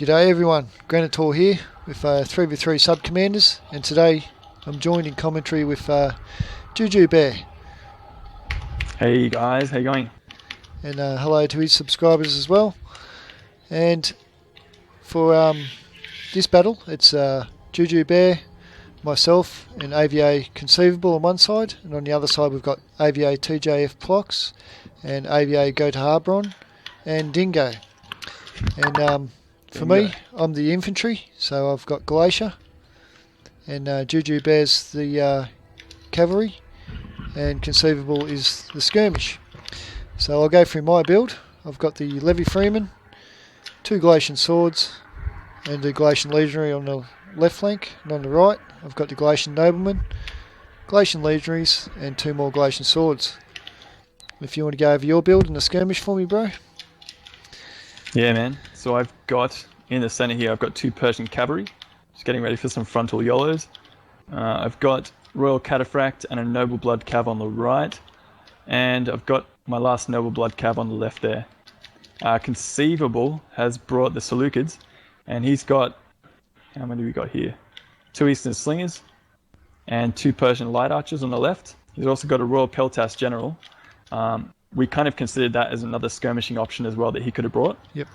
G'day everyone, Granitor here with 3v3 sub-commanders, and today I'm joined in commentary with Jujubear. Hey guys, how you going? And hello to his subscribers as well. And for this battle, it's Jujubear, myself, and AVA Conceivable on one side, and on the other side we've got AVA TJF Plox, and AVA Go to Harbron, and Dingo. And for me, I'm the infantry, so I've got Glacier, and Jujubear's the cavalry, and Conceivable is the skirmish. So I'll go through my build. I've got the Levy Freeman, 2 Glacian swords, and the Glacian legionary on the left flank, and on the right I've got the Glacian noblemen, Glacian legionaries, and 2 more Glacian swords. If you want to go over your build in the skirmish for me, bro. Yeah, man. So I've got, in the center here, I've got 2 Persian cavalry. Just getting ready for some frontal YOLOs. I've got Royal Cataphract and a Noble Blood Cav on the right. And I've got my last Noble Blood Cav on the left there. Conceivable has brought the Seleucids, and he's got, how many we got here? 2 Eastern Slingers and 2 Persian Light Archers on the left. He's also got a Royal Peltas General. We kind of considered that as another skirmishing option as well that he could have brought. Yep.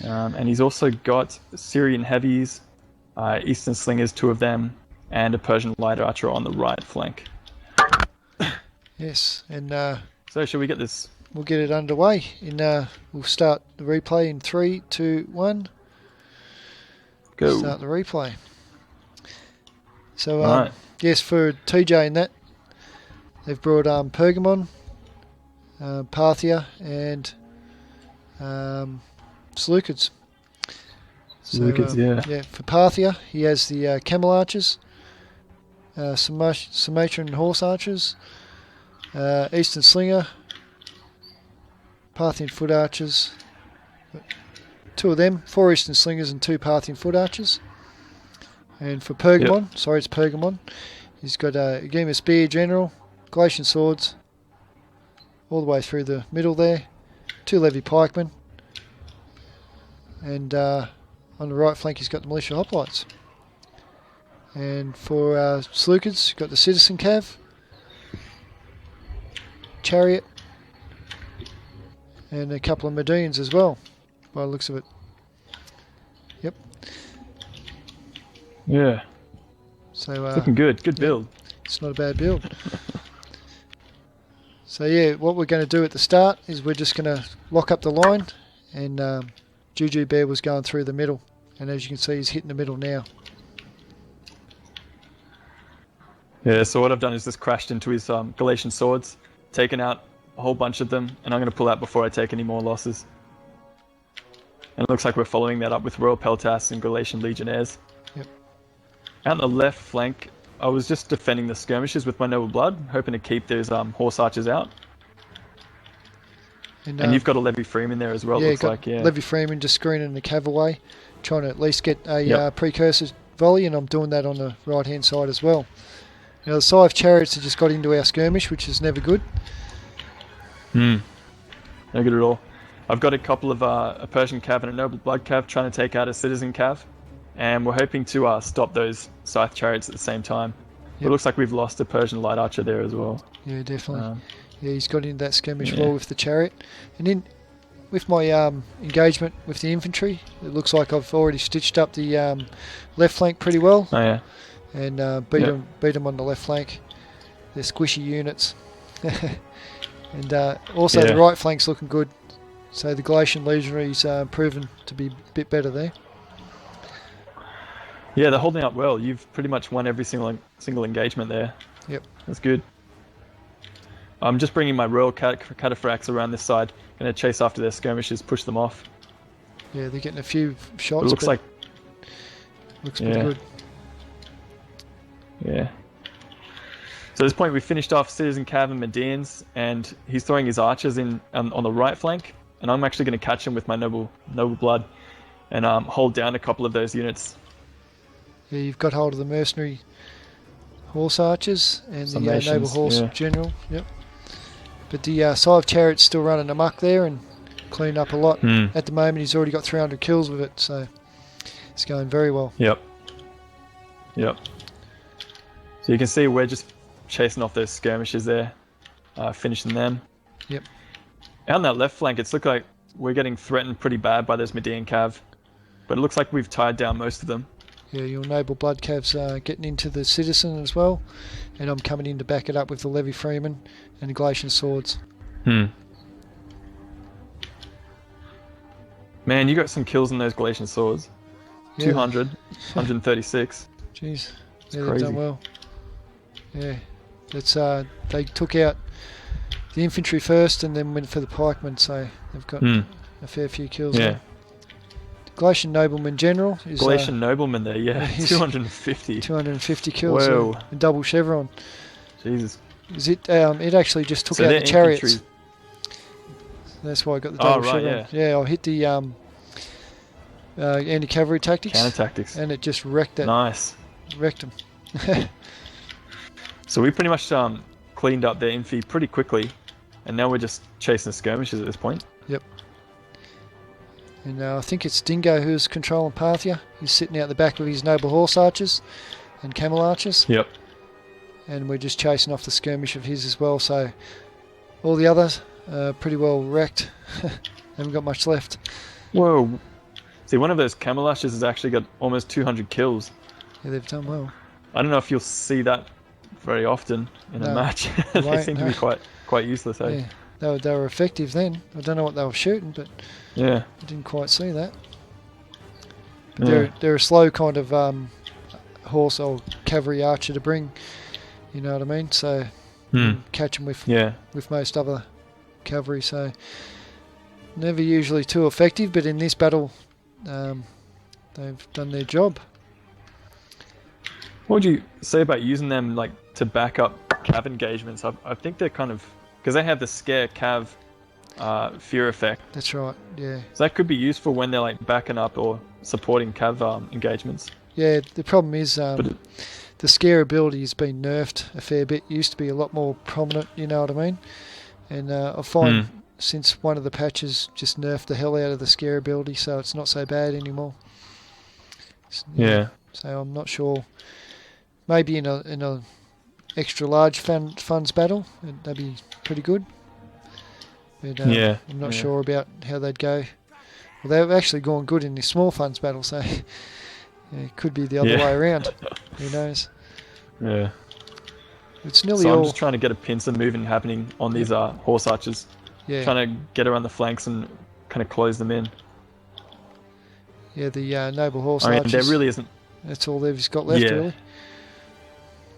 And he's also got Syrian Heavies, Eastern Slingers, 2 of them, and a Persian Light Archer on the right flank. Yes, and so shall we get this? We'll get it underway. We'll start the replay in 3, 2, 1. Go. Start the replay. So right. Yes, for TJ in that, they've brought Pergamon, Parthia, and Seleucids. Seleucids, yeah. Yeah, for Parthia, he has the Camel Archers, Sumatran Horse Archers, Eastern Slinger, Parthian Foot Archers, 2 of them, 4 Eastern Slingers and 2 Parthian Foot Archers. And for Pergamon, sorry, it's Pergamon, he's got again a Spear General, Glacian Swords, all the way through the middle there, 2 Levy Pikemen, and on the right flank he's got the Militia Hoplites. And for Seleucids, got the Citizen Cav, Chariot, and a couple of Medines as well, by the looks of it. Yep. Yeah. So looking good. Good build. It's not a bad build. So yeah, what we're going to do at the start is we're just going to lock up the line, and Jujubear was going through the middle, and as you can see he's hitting the middle now. Yeah, so what I've done is just crashed into his Galatian swords, taken out a whole bunch of them, and I'm going to pull out before I take any more losses. And it looks like we're following that up with Royal Peltas and Galatian Legionnaires. Yep. Out on the left flank, I was just defending the skirmishes with my Noble Blood, hoping to keep those Horse Archers out. And you've got a Levy Freeman there as well, yeah, looks like, yeah. Levy Freeman just screening the cav away, trying to at least get a precursor volley, and I'm doing that on the right-hand side as well. Now the Scythe Chariots have just got into our skirmish, which is never good. No good at all. I've got a couple of a Persian Cav and a Noble Blood Cav trying to take out a Citizen Cav, and we're hoping to stop those Scythe Chariots at the same time. Yep. It looks like we've lost a Persian Light Archer there as well. Yeah, definitely. Yeah, he's got into that skirmish well with the Chariot. And then with my engagement with the infantry, it looks like I've already stitched up the left flank pretty well. Oh yeah. And beat them on the left flank. They're squishy units. And also the right flank's looking good. So the Galatian Legionary's proven to be a bit better there. Yeah, they're holding up well. You've pretty much won every single engagement there. Yep. That's good. I'm just bringing my Royal Cataphracts around this side. Going to chase after their skirmishers, push them off. Yeah, they're getting a few shots. It looks pretty good. Yeah. So at this point, we finished off Citizen Cav and Medines, and he's throwing his archers in on the right flank, and I'm actually going to catch him with my Noble Blood and hold down a couple of those units. Yeah, you've got hold of the mercenary horse archers and the noble horse general. Yep. But the Scythe Chariot's still running amok there and cleaning up a lot. At the moment, he's already got 300 kills with it, so It's going very well. Yep. Yep. So you can see we're just chasing off those skirmishers there, finishing them. Yep. Out on that left flank, it's looked like we're getting threatened pretty bad by those Median Cav, but it looks like we've tied down most of them. Yeah, your Noble Blood Cavs getting into the Citizen as well, and I'm coming in to back it up with the Levy Freeman and the Galatian Swords. Man, you got some kills on those Galatian Swords. Yeah. 200, 136. Jeez, It's yeah, they've crazy. done well. Yeah, that's they took out the infantry first and then went for the pikemen, so they've got a fair few kills. Yeah. There. Galatian Nobleman General is Galatian Nobleman there, yeah. he's 250. 250 kills. Whoa. And double chevron. Jesus. Is it? It actually just took So out their the chariots. infantry- That's why I got the double right, chevron. Yeah, I hit the anti-cavalry tactics. Counter tactics. And it just wrecked it. Nice. Wrecked them. So we pretty much cleaned up their infi pretty quickly, and now we're just chasing the skirmishes at this point. Yep. And I think it's Dingo who's controlling Parthia. He's sitting out the back of his noble horse archers and camel archers. Yep. And we're just chasing off the skirmish of his as well. So all the others are pretty well wrecked. Haven't got much left. Whoa. See, one of those camel archers has actually got almost 200 kills. Yeah, they've done well. I don't know if you'll see that very often in a match. They won't, seem to be quite useless, eh? Yeah, they were effective then. I don't know what they were shooting, but Yeah. I didn't quite see that. Yeah. They're a slow kind of horse or cavalry archer to bring. You know what I mean? So catch them with most other cavalry. So never usually too effective, but in this battle, they've done their job. What would you say about using them like to back up cav engagements? I think they're kind of, because they have the scare cav fear effect. That's right. Yeah. So that could be useful when they're like backing up or supporting cav engagements. Yeah. The problem is the scare ability has been nerfed a fair bit. It used to be a lot more prominent. You know what I mean? And I find since one of the patches just nerfed the hell out of the scare ability, so it's not so bad anymore. Yeah. So I'm not sure. Maybe in a extra large funds battle, that'd be pretty good. But I'm not sure about how they'd go. Well, they've actually gone good in the small funds battle, so it could be the other way around. Who knows? Yeah. It's nearly So all. I'm just trying to get a pincer movement happening on these horse archers. Yeah. Trying to get around the flanks and kind of close them in. Yeah, the noble horse I mean, archers. there really isn't. That's all they've got left, really.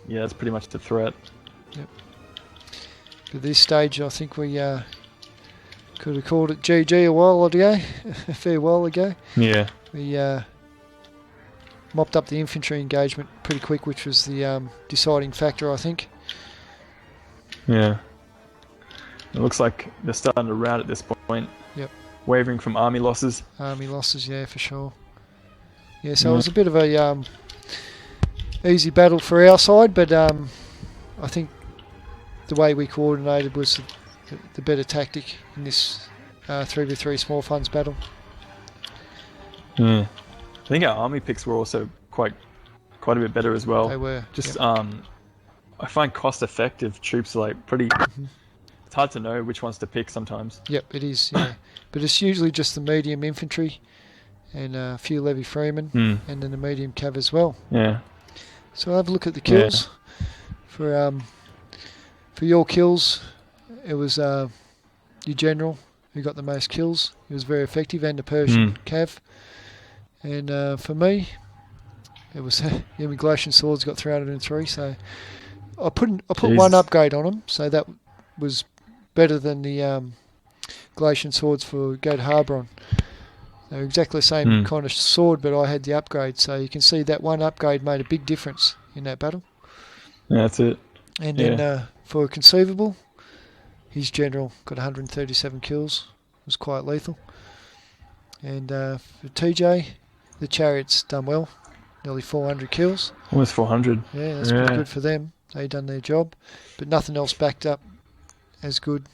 Yeah, that's pretty much the threat. Yep. At this stage, I think we could have called it GG a while ago, a fair while ago. Yeah. We mopped up the infantry engagement pretty quick, which was the deciding factor, I think. Yeah. It looks like they're starting to rout at this point. Yep. Wavering from army losses. Army losses, yeah, for sure. Yeah, so it was a bit of a easy battle for our side, but I think the way we coordinated was the better tactic in this 3v3 small funds battle. I think our army picks were also quite a bit better as well. They were. Just I find cost-effective troops are like pretty. It's hard to know which ones to pick sometimes. Yep, it is. Yeah, but it's usually just the medium infantry and a few levy freemen, and then the medium cav as well. Yeah. So I'll have a look at the kills. For your kills, it was your general who got the most kills. He was very effective, and the Persian cav. And for me, it was my Galatian swords got 303. So I put one upgrade on them, so that was better than the Galatian swords for Gate Harbron. They're exactly the same kind of sword, but I had the upgrade, so you can see that one upgrade made a big difference in that battle. Yeah, that's it. And then for Conceivable, his general got 137 kills. It was quite lethal. And for TJ, the Chariot's done well, nearly 400 kills. Almost 400. Yeah, that's pretty good for them. They done their job, but nothing else backed up as good.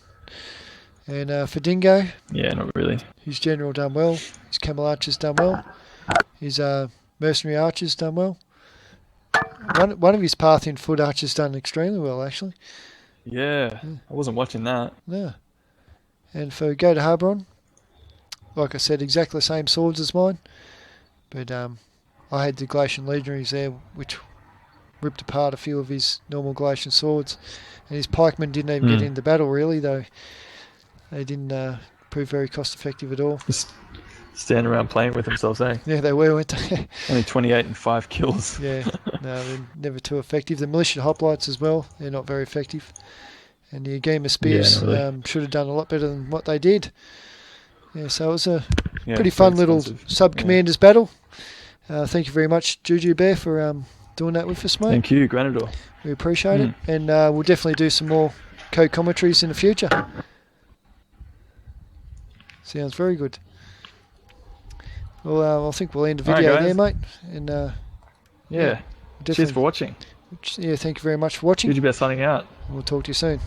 And for Dingo, yeah, not really. his general done well. His camel archer's done well. His mercenary archers done well. One of his path in foot archers done extremely well, actually. Yeah, I wasn't watching that. No. And for Go to Harbron, like I said, exactly the same swords as mine. But I had the Glacian Legionaries there, which ripped apart a few of his normal Glacian swords. And his pikemen didn't even get into battle, really, though. They didn't prove very cost-effective at all. Just standing around playing with themselves, eh? Yeah, they were, weren't they? Only 28 and 5 kills. Yeah, no, they're never too effective. The militia hoplites as well, they're not very effective. And the Agema Spears should have done a lot better than what they did. Yeah, so it was a pretty fun little sub-commanders battle. Thank you very much, Jujubear, for doing that with us, mate. Thank you, Granador. We appreciate it. And we'll definitely do some more co-commentaries in the future. Sounds very good. Well, I think we'll end the video there, mate. And Cheers for watching. Yeah, thank you very much for watching. Jujubear signing out. We'll talk to you soon.